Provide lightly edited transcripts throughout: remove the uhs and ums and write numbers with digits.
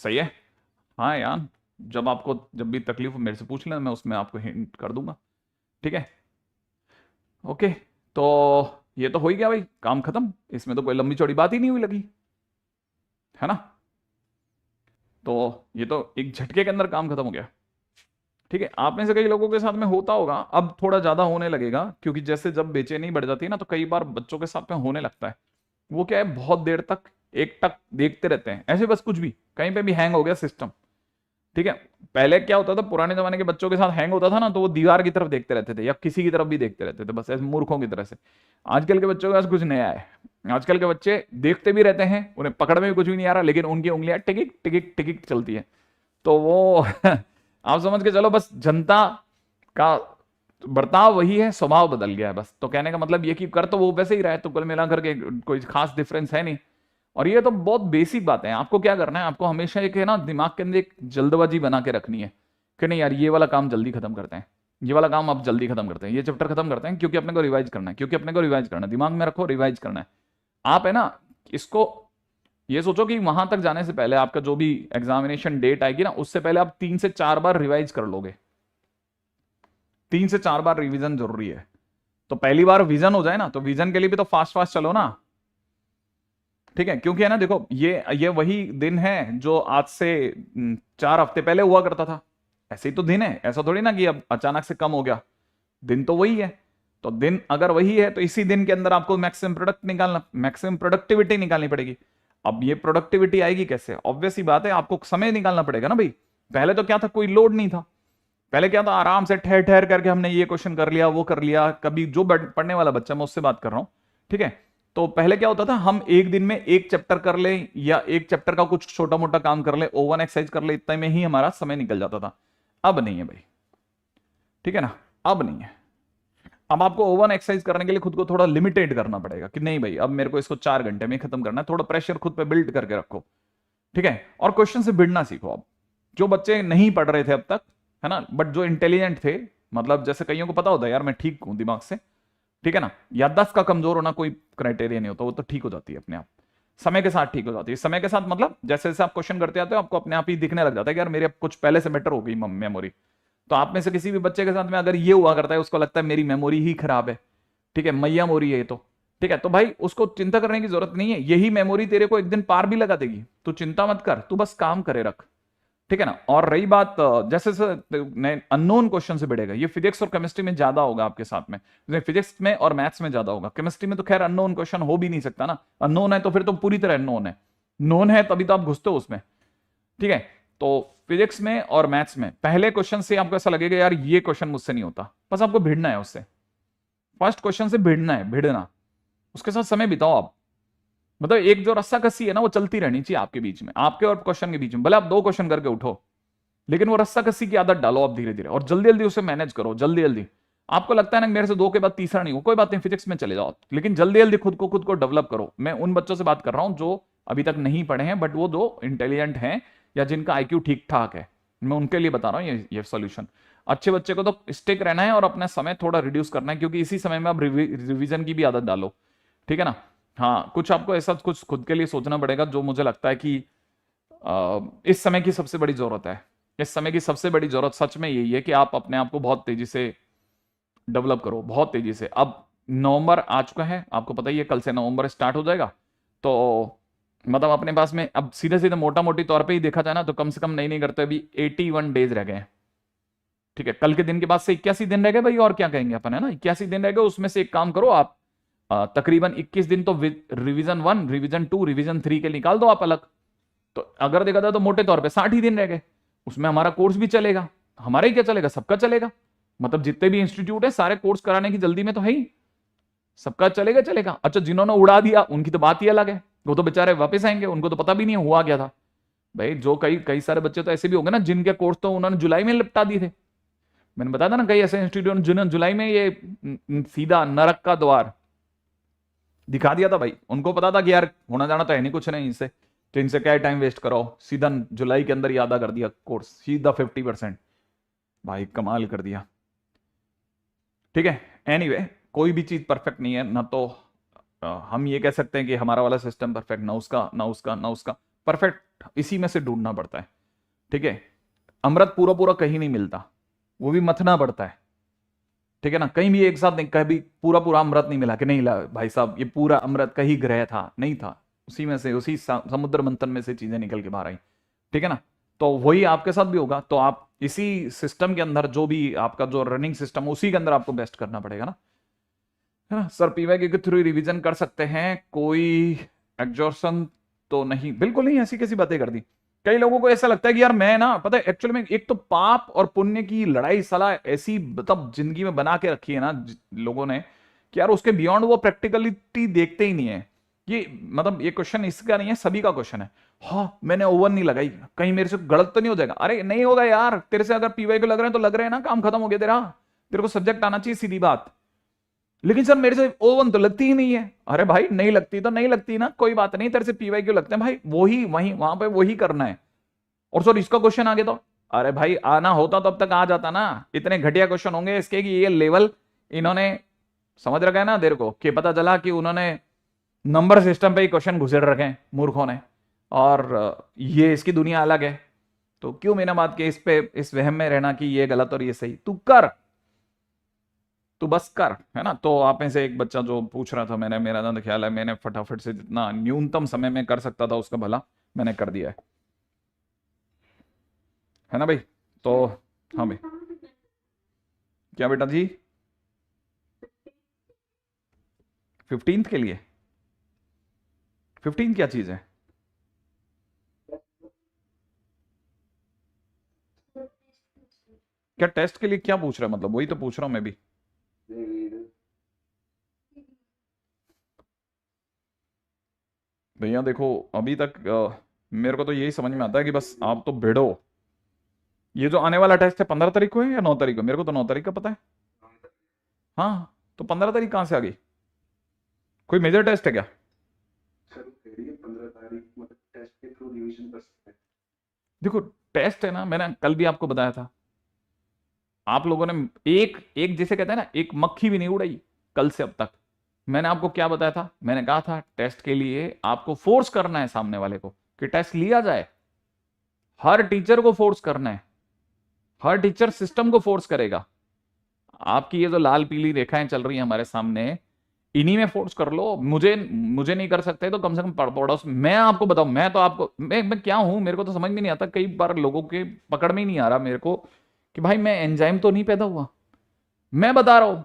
सही है। हाँ यार, जब भी तकलीफ हो मेरे से पूछ लेना, मैं उसमें आपको हिंट कर दूंगा। ठीक है, ओके। तो ये तो हो ही गया भाई, काम खत्म, इसमें तो कोई लंबी चौड़ी बात ही नहीं हुई लगी, है ना। तो ये तो एक झटके के अंदर काम खत्म हो गया। ठीक है, आप में से कई लोगों के साथ में होता होगा, अब थोड़ा ज्यादा होने लगेगा, क्योंकि जैसे जब बेचैनी बढ़ जाती है ना, तो कई बार बच्चों के साथ में होने लगता है। वो क्या है, बहुत देर तक एक टक देखते रहते हैं ऐसे, बस कुछ भी कहीं पे भी हैंग हो गया सिस्टम। ठीक है, पहले क्या होता था, पुराने जमाने के बच्चों के साथ हैंग होता था ना, तो वो दीवार की तरफ देखते रहते थे या किसी की तरफ भी देखते रहते थे, बस ऐसे मूर्खों की तरह से। आजकल के बच्चों के पास कुछ नया है। आजकल के बच्चे देखते भी रहते हैं, उन्हें पकड़ में भी कुछ भी नहीं आ रहा, लेकिन उनकी उंगलियां टिकिक टिकिक टिकिक चलती है। तो वो आप समझ के चलो, बस जनता का बर्ताव वही है, स्वभाव बदल गया है बस। तो कहने का मतलब ये कि कर तो वो वैसे ही रहा है, तो कुल मिलाकर के कोई खास डिफरेंस है नहीं। और ये तो बहुत बेसिक बात है, आपको क्या करना है, आपको हमेशा एक है ना दिमाग के अंदर एक जल्दबाजी बना के रखनी है कि नहीं यार, ये वाला काम जल्दी खत्म करते हैं, ये वाला काम अब जल्दी खत्म करते हैं, ये चैप्टर खत्म करते हैं, क्योंकि अपने को रिवाइज करना है, क्योंकि अपने को रिवाइज करना है, दिमाग में रखो रिवाइज करना है। आप है ना, इसको ये सोचो कि वहां तक जाने से पहले आपका जो भी एग्जामिनेशन डेट आएगी ना, उससे पहले आप 3 से 4 बार रिवाइज कर लोगे। 3 से 4 बार रिवीजन जरूरी है। तो पहली बार विजन हो जाए ना, तो विजन के लिए भी तो फास्ट फास्ट चलो ना। ठीक है, क्योंकि है ना देखो, ये वही दिन है जो आज से 4 हफ्ते पहले हुआ करता था। ऐसे ही तो दिन है, ऐसा थोड़ी ना कि अब अचानक से कम हो गया। दिन तो वही है। तो दिन अगर वही है, तो इसी दिन के अंदर आपको मैक्सिमम प्रोडक्टिविटी निकालनी पड़ेगी। अब ये प्रोडक्टिविटी आएगी कैसे, ऑब्वियस ही बात है, आपको समय निकालना पड़ेगा ना भाई। पहले तो क्या था, कोई लोड नहीं था। पहले क्या था, आराम से ठहर ठहर करके हमने ये क्वेश्चन कर लिया, वो कर लिया, कभी जो पढ़ने वाला बच्चा, मैं उससे बात कर रहा हूं। ठीक है, तो पहले क्या होता था, हम एक दिन में एक चैप्टर कर ले, या एक चैप्टर का कुछ छोटा मोटा काम कर ले, ओवन एक्सरसाइज कर ले, इतने में ही हमारा समय निकल जाता था। अब नहीं है भाई। ठीक है ना, अब नहीं है। अब आपको ओवन एक्सरसाइज करने के लिए खुद को थोड़ा लिमिटेड करना पड़ेगा कि नहीं भाई, अब मेरे को इसको 4 घंटे में खत्म करना है। थोड़ा प्रेशर खुद पे बिल्ड करके रखो। ठीक है, और क्वेश्चन से भिड़ना सीखो। अब जो बच्चे नहीं पढ़ रहे थे अब तक, है ना, बट जो इंटेलिजेंट थे, मतलब जैसे कईयों को पता होता है यार मैं ठीक हूं दिमाग से। ठीक है ना, याददाश्त का कमजोर होना कोई क्राइटेरिया नहीं होता, वो तो ठीक हो जाती है अपने आप। समय के साथ ठीक हो जाती है, समय के साथ मतलब जैसे जैसे आप क्वेश्चन करते आते हो, आपको अपने आप ही दिखने लग जाता है कि यार मेरे अब कुछ पहले से बेटर हो गई मेमोरी। तो आप में से किसी भी बच्चे के साथ में अगर ये हुआ करता है, उसको लगता है मेरी मेमोरी ही खराब है, ठीक है, मैया मोरी है ये तो, ठीक है, तो भाई उसको चिंता करने की जरूरत नहीं है, यही मेमोरी तेरे को एक दिन पार भी लगा देगी। तू चिंता मत कर, तू बस काम करे रख। ठीक है ना। और रही बात जैसे अननोन क्वेश्चन से बढ़ेगा, ये फिजिक्स और केमिस्ट्री में ज्यादा होगा आपके साथ में, फिजिक्स में और मैथ्स में ज्यादा होगा। केमिस्ट्री में तो खैर अननोन क्वेश्चन हो भी नहीं सकता ना, अननोन है तो फिर तो पूरी तरह अननोन है। नोन है तभी तो आप घुसते हो उसमें। ठीक है, तो फिजिक्स में और मैथ्स में पहले क्वेश्चन से आपको ऐसा लगेगा यार ये क्वेश्चन मुझसे नहीं होता, बस आपको भिड़ना है उससे। फर्स्ट क्वेश्चन से भिड़ना है, भिड़ना, उसके साथ समय बिताओ आप। मतलब एक जो रस्सा कस्सी है ना, वो चलती रहनी चाहिए आपके बीच में, आपके और क्वेश्चन के बीच में। भले आप 2 क्वेश्चन करके उठो, लेकिन वो रस्सा कस्सी की आदत डालो आप धीरे धीरे, और जल्दी जल्दी उसे मैनेज करो, जल्दी जल्दी। आपको लगता है ना मेरे से 2 के बाद तीसरा नहीं हो, कोई बात नहीं, फिजिक्स में चले जाओ, लेकिन जल्दी जल्दी खुद को डेवलप करो। मैं उन बच्चों से बात कर रहा हूं जो अभी तक नहीं पढ़े हैं, बट वो जो इंटेलिजेंट हैं या जिनका आईक्यू ठीक ठाक है, मैं उनके लिए बता रहा हूँ ये सोल्यूशन। अच्छे बच्चे को तो स्टिक रहना है और अपना समय थोड़ा रिड्यूस करना है, क्योंकि इसी समय में आप रिविजन की भी आदत डालो। ठीक है ना। हाँ, कुछ आपको ऐसा कुछ खुद के लिए सोचना पड़ेगा, जो मुझे लगता है कि इस समय की सबसे बड़ी जरूरत है। इस समय की सबसे बड़ी जरूरत सच में यही है कि आप अपने आप को बहुत तेजी से डेवलप करो, बहुत तेजी से। अब नवंबर आ चुका है, आपको पता ही है, कल से नवंबर स्टार्ट हो जाएगा। तो मतलब अपने पास में अब सीधे सीधे मोटा मोटी तौर पे ही देखा जाए ना, तो कम से कम नहीं करते अभी 81 डेज रह गए हैं। ठीक है, कल के दिन के बाद से 81 दिन रह गए भाई, और क्या कहेंगे अपन, है ना, 81 दिन रह गए। उसमें से एक काम करो आप, तकरीबन 21 दिन तो रिवीजन 1, रिवीजन 2, रिवीजन 3 के निकाल दो आप अलग। तो अगर देखा जाए तो मोटे तौर पे 60 ही दिन रह गए। उसमें हमारा कोर्स भी चलेगा, हमारा ही क्या चलेगा, सबका चलेगा। मतलब जितने भी इंस्टीट्यूट है सारे कोर्स कराने की जल्दी में तो है ही, सबका चलेगा चलेगा। अच्छा, जिन्होंने उड़ा दिया उनकी तो बात ही अलग है, वो तो बेचारे वापस आएंगे, उनको तो पता भी नहीं हुआ क्या था। भाई जो कई कई सारे बच्चे तो ऐसे भी होंगे ना, जिनके कोर्स तो उन्होंने जुलाई में निपटा दिए थे। मैंने बताया था ना, कई ऐसे इंस्टीट्यूट जिन्होंने जुलाई में ये सीधा नरक का द्वार दिखा दिया था भाई। उनको पता था कि यार होना जाना तो है नहीं कुछ नहीं इनसे, तो इनसे क्या टाइम वेस्ट करो, सीधा जुलाई के अंदर ही आधा कर दिया कोर्स, सीधा 50%। भाई कमाल कर दिया। ठीक है, एनीवे कोई भी चीज परफेक्ट नहीं है ना, तो हम ये कह सकते हैं कि हमारा वाला सिस्टम परफेक्ट, ना उसका ना उसका ना उसका। परफेक्ट इसी में से ढूंढना पड़ता है, ठीक है। अमृत पूरा पूरा कहीं नहीं मिलता, वो भी मथना पड़ता है, ठीक है ना। कहीं भी एक साथ नहीं, कभी पूरा पूरा अमृत नहीं मिला कि नहीं ला भाई साहब ये पूरा अमृत कहीं ग्रह था, नहीं था, उसी में से, उसी समुद्र मंथन में से चीजें निकल के बाहर आई, ठीक है ना। तो वही आपके साथ भी होगा। तो आप इसी सिस्टम के अंदर, जो भी आपका जो रनिंग सिस्टम, उसी के अंदर आपको बेस्ट करना पड़ेगा ना, है ना। सर पीवाईक्यू के थ्रू रिवीजन कर सकते हैं, कोई एग्जॉर्शन तो नहीं? बिल्कुल नहीं, ऐसी कैसी बातें कर दी। कई लोगों को ऐसा लगता है कि यार मैं ना, पता है एक्चुअली में एक तो पाप और पुण्य की लड़ाई सलाह ऐसी मतलब जिंदगी में बना के रखी है ना लोगों ने, कि यार उसके बियॉन्ड वो प्रैक्टिकलिटी देखते ही नहीं है। ये मतलब ये क्वेश्चन इसका नहीं है, सभी का क्वेश्चन है। हाँ मैंने ओवन नहीं लगाई, कहीं मेरे से गलत तो नहीं हो जाएगा? अरे नहीं होगा यार, तेरे से अगर पीवाईक्यू लग रहे हैं तो लग रहे हैं ना, काम खत्म हो गया तेरा, तेरे को सब्जेक्ट आना चाहिए, सीधी बात। लेकिन सर मेरे से ओवन तो लगती ही नहीं है। अरे भाई नहीं लगती तो नहीं लगती ना, कोई बात नहीं, तेरे से पीवाईक्यू लगते हैं भाई, वही वहीं वहां पे वही करना है। और सर इसका क्वेश्चन आ गया तो, अरे भाई आना होता तो अब तक आ जाता ना। इतने घटिया क्वेश्चन होंगे इसके कि ये लेवल इन्होंने समझ रखा है ना देर को, कि पता चला कि उन्होंने नंबर सिस्टम पे ही क्वेश्चन घुसेड़ रखे हैं मूर्खों ने, और ये इसकी दुनिया अलग है। तो क्यों बिना बात के इस पे, इस वहम में रहना कि ये गलत और ये सही? तू कर, तू बस कर, है ना। तो आप में से एक बच्चा जो पूछ रहा था, मैंने, मेरा ना ख्याल है मैंने फटाफट से जितना न्यूनतम समय में कर सकता था उसका भला मैंने कर दिया है ना भाई। तो हाँ भाई, क्या बेटा जी? 15th के लिए? 15 क्या चीज है? क्या टेस्ट के लिए क्या पूछ रहा है? मतलब वही तो पूछ रहा हूं मैं भी। भैया देखो अभी तक मेरे को तो यही समझ में आता है कि बस आप तो भिड़ो। ये जो आने वाला टेस्ट है 15 तारीख को है या 9 तारीख को? मेरे को तो 9 तारीख का पता है। हाँ तो 15 तारीख कहाँ से आ गई? कोई मेजर टेस्ट है क्या? सर कह रही है 15 तारीख, मतलब टेस्ट के थ्रू रिवीजन कर सकते हैं। देखो टेस्ट है ना, मैंने कल भी आपको बताया था, आप लोगों ने एक एक जैसे कहते हैं ना, एक मक्खी भी नहीं उड़ाई कल से अब तक। मैंने आपको क्या बताया था? मैंने कहा था टेस्ट के लिए आपको फोर्स करना है सामने वाले को कि टेस्ट लिया जाए। हर टीचर को फोर्स करना है, हर टीचर सिस्टम को फोर्स करेगा। आपकी ये जो लाल पीली रेखाएं चल रही हैं हमारे सामने, इन्हीं में फोर्स कर लो। मुझे मुझे नहीं कर सकते तो कम से कम पड़ोस, मैं आपको बताऊं, मैं तो आपको, मैं क्या हूं, मेरे को तो समझ में नहीं आता, कई बार लोगों के पकड़ में ही नहीं आ रहा मेरे को कि भाई मैं एंजाइम तो नहीं पैदा हुआ। मैं बता रहा हूं,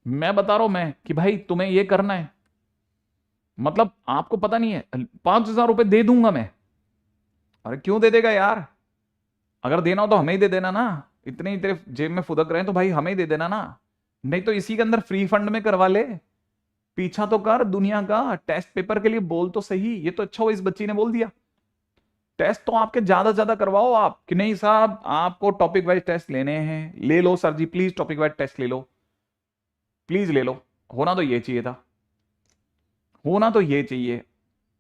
मैं बता रहा हूं मैं कि भाई तुम्हें ये करना है, मतलब आपको पता नहीं है, 5,000 रुपए दे दूंगा मैं। अरे क्यों दे देगा यार? अगर देना हो तो हमें ही दे देना ना, इतने ही तेरे जेब में फुदक रहे हैं तो भाई हमें ही दे देना ना। नहीं तो इसी के अंदर फ्री फंड में करवा ले, पीछा तो कर दुनिया का। टेस्ट पेपर के लिए बोल तो सही। ये तो अच्छा हो इस बच्ची ने बोल दिया, टेस्ट तो आपके ज्यादा ज्यादा करवाओ आप, कि नहीं साहब आपको टॉपिक वाइज टेस्ट लेने हैं, ले लो sir ji please, topic wise test ले लो, प्लीज ले लो। होना तो ये चाहिए था, होना तो ये चाहिए।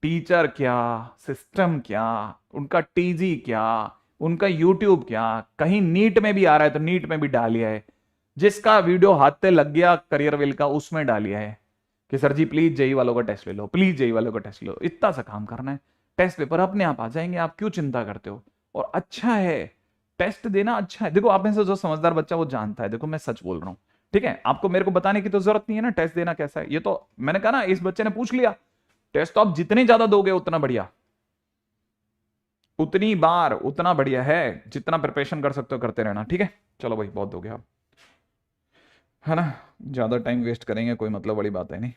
टीचर क्या, सिस्टम क्या, उनका टीजी क्या, उनका यूट्यूब क्या, कहीं नीट में भी आ रहा है तो नीट में भी डालिया है, जिसका वीडियो हाथ पे लग गया करियरविल का उसमें डालिया है कि सर जी प्लीज जेई वालों का टेस्ट ले लो, प्लीज जेई वालों का टेस्ट ले लो। इतना सा काम करना है, टेस्ट पेपर अपने आप आ जाएंगे, आप क्यों चिंता करते हो? और अच्छा है टेस्ट देना, अच्छा है। देखो आप में से जो समझदार बच्चा वो जानता है, देखो मैं सच बोल रहा हूं, ठीक है। आपको मेरे को बताने की तो जरूरत नहीं है ना टेस्ट देना कैसा है, ये तो मैंने कहा ना, इस बच्चे ने पूछ लिया। टेस्ट तो आप जितने ज्यादा दोगे उतना बढ़िया, उतनी बार उतना बढ़िया है। जितना प्रिपरेशन कर सकते हो करते रहना, ठीक है। चलो भाई बहुत हो गया, है ना, ज्यादा टाइम वेस्ट करेंगे कोई मतलब बड़ी बात है नहीं।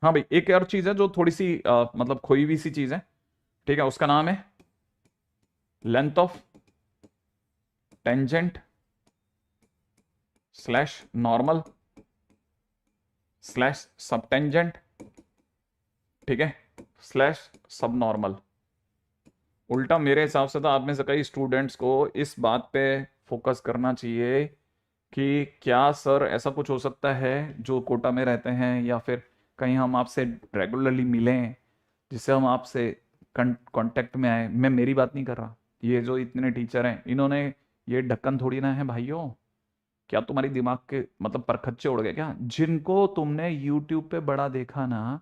हाँ भाई एक और चीज है जो थोड़ी सी मतलब खोई हुई सी चीज है, ठीक है, उसका नाम है length of tangent slash normal slash सब टेंजेंट, ठीक है, स्लैश सब नॉर्मल। उल्टा मेरे हिसाब से तो आप में से कई स्टूडेंट्स को इस बात पे फोकस करना चाहिए कि क्या सर ऐसा कुछ हो सकता है जो कोटा में रहते हैं या फिर कहीं हम आपसे रेगुलरली मिलें, जिससे हम आपसे कांटेक्ट में आए। मैं मेरी बात नहीं कर रहा, ये जो इतने टीचर हैं इन्होंने ये ढक्कन थोड़ी ना है भाइयों। क्या तुम्हारी दिमाग के मतलब परखच्चे उड़ गए क्या? जिनको तुमने यूट्यूब पे बड़ा देखा ना,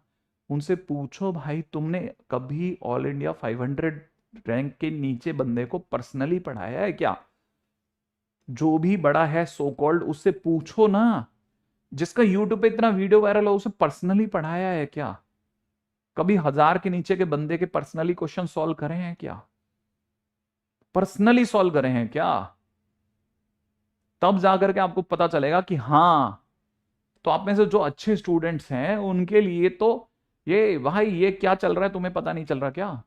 उनसे पूछो भाई, तुमने कभी ऑल इंडिया 500 रैंक के नीचे बंदे को पर्सनली पढ़ाया है क्या? जो भी बड़ा है सो कॉल्ड, उससे पूछो ना। जिसका यूट्यूब पे इतना वीडियो वायरल हो, उसे पर्सनली पढ़ाया है क्या? कभी 1000 के नीचे के बंदे के पर्सनली क्वेश्चन सॉल्व करे हैं क्या? पर्सनली सॉल्व करे हैं क्या? तब जाकर के आपको पता चलेगा कि हाँ, तो आप में से जो अच्छे स्टूडेंट्स हैं उनके लिए तो ये भाई, ये क्या चल रहा है तुम्हें पता नहीं चल रहा क्या?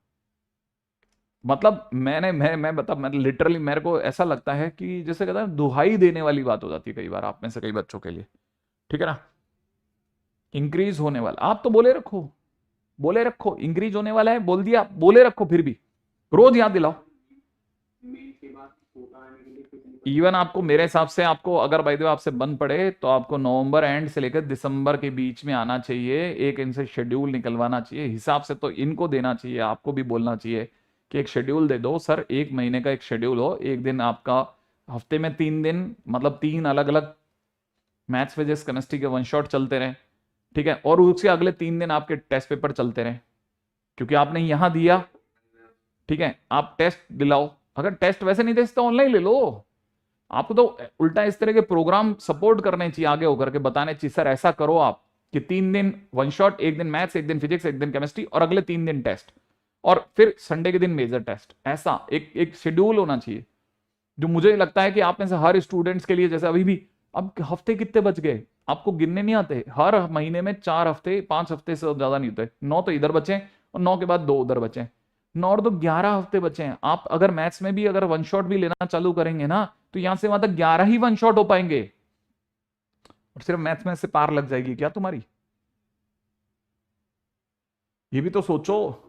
मतलब मैं बता, मैं लिटरली, मेरे को ऐसा लगता है कि जैसे कहता है दुहाई देने वाली बात हो जाती है कई बार आप में से कई बच्चों के लिए। ठीक है ना? इंक्रीज होने वाला, आप तो बोले रखो, बोले रखो इंक्रीज होने वाला है, बोल दिया, बोले रखो, फिर भी रोज याद दिलाओ। इवन आपको मेरे हिसाब से, आपको अगर बाय द वे आपसे बन पड़े तो आपको नवंबर एंड से लेकर दिसंबर के बीच में आना चाहिए, एक इनसे शेड्यूल निकलवाना चाहिए। हिसाब से तो इनको देना चाहिए, आपको भी बोलना चाहिए कि एक शेड्यूल दे दो सर, एक महीने का एक शेड्यूल हो, एक दिन आपका हफ्ते में 3 दिन, मतलब 3 अलग अलग मैथ्स फिजिक्स केमिस्ट्री के वन शॉट चलते रहे। ठीक है, और उसके अगले 3 दिन आपके टेस्ट पेपर चलते रहे, क्योंकि आपने यहां दिया। ठीक है, आप टेस्ट दिलाओ, अगर टेस्ट वैसे नहीं दे सकते ऑनलाइन ले लो। आपको तो उल्टा इस तरह के प्रोग्राम सपोर्ट करने चाहिए, आगे होकर के बताने चाहिए सर ऐसा करो आप कि 3 दिन वन शॉट, एक दिन मैथ्स, एक दिन फिजिक्स, एक दिन केमिस्ट्री, और अगले 3 दिन टेस्ट, और फिर संडे के दिन मेजर टेस्ट। ऐसा एक एक शेड्यूल होना चाहिए, जो मुझे लगता है कि आप में से हर स्टूडेंट्स के लिए, जैसे अभी भी, अब हफ्ते कितने बच गए आपको गिनने नहीं आते? हर महीने में 4 हफ्ते, 5 हफ्ते से ज्यादा नहीं होते, 9 तो इधर बचे और 9 के बाद 2 उधर बचे, 9 और 2 11 हफ्ते बचे हैं। आप अगर मैथ्स में भी अगर वन शॉट भी लेना चालू करेंगे ना, तो यहां से वहां तक 11 ही वन शॉट हो पाएंगे, और सिर्फ मैथ्स में से पार लग जाएगी क्या तुम्हारी? ये भी तो सोचो।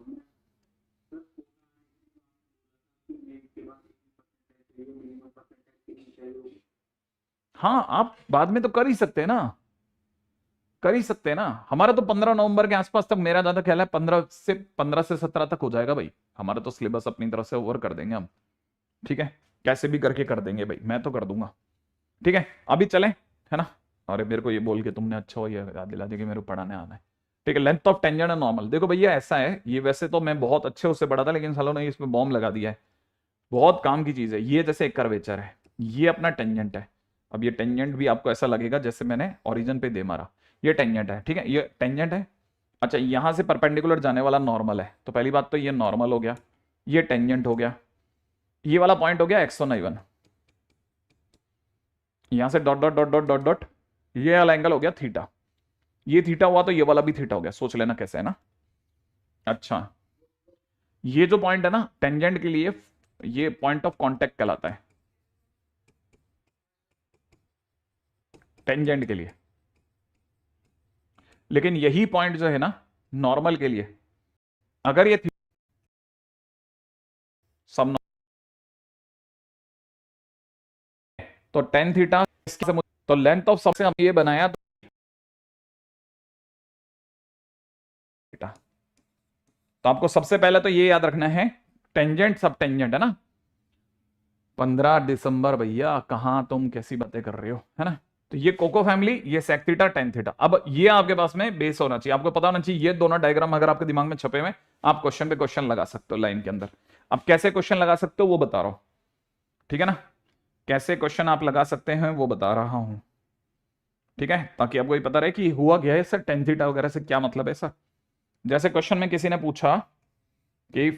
हाँ, आप बाद में तो कर ही सकते हैं ना, कर ही सकते हैं ना। हमारा तो 15 नवंबर के आसपास तक, मेरा ज्यादा ख्याल है 15 से 17 तक हो जाएगा भाई। हमारा तो सिलेबस अपनी तरफ से ओवर कर देंगे हम। ठीक है, कैसे भी करके कर देंगे भाई, मैं तो कर दूंगा। ठीक है, अभी चलें, है ना? अरे मेरे को ये बोल के तुमने अच्छा हो, ये याद दिला दिया कि मेरे को पढ़ाने आना है। ठीक है, length of tangent and normal, देखो भैया ऐसा है, ये वैसे तो मैं बहुत अच्छे उससे पढ़ा था, लेकिन सालों ने इसमें बॉम्ब लगा दिया है। बहुत काम की चीज है ये, जैसे एक कर्वेचर है, ये अपना टेंजेंट है। अब ये टेंजेंट भी आपको ऐसा लगेगा जैसे मैंने ओरिजिन पे दे मारा, ये टेंजेंट है। ठीक है, ये टेंजेंट है। अच्छा, यहां से परपेंडिकुलर जाने वाला नॉर्मल है, तो पहली बात तो ये नॉर्मल हो गया, ये टेंजेंट हो गया, ये वाला पॉइंट हो गया x1y1, यहां से dot dot dot dot dot dot, ये वाला एंगल हो गया थीटा, ये थीटा हुआ तो ये वाला भी थीटा हो गया, सोच लेना कैसे है ना। अच्छा, ये जो पॉइंट है ना टेंजेंट के लिए, ये पॉइंट ऑफ कांटेक्ट कहलाता है टेंजेंट के लिए। लेकिन यही पॉइंट जो है ना नॉर्मल के लिए, अगर ये सब, तो टेन थीटा, तो लेंथ ऑफ सबसे हम ये बनाया तो थीटा। तो आपको सबसे पहले तो ये याद रखना है, टेंजेंट सब टेंजेंट है ना। 15 दिसंबर भैया, कहां तुम कैसी बातें कर रहे हो, है ना? तो ये कोको फैमिली, ये सेक थीटा, टेन थीटा। अब ये आपके पास में बेस होना चाहिए, आपको पता होना चाहिए। ये दोनों डायग्राम अगर आपके दिमाग में छपे हुए, आप क्वेश्चन पे क्वेश्चन लगा सकते हो लाइन के अंदर। अब कैसे क्वेश्चन लगा सकते हो वो बता रहा हूं, ठीक है ना? कैसे क्वेश्चन आप लगा सकते हैं वो बता रहा हूं, ठीक है, ताकि आपको ये पता रहे कि हुआ क्या है सर, टेन थीटा वगैरह से क्या मतलब है सर। जैसे क्वेश्चन में किसी ने पूछा कि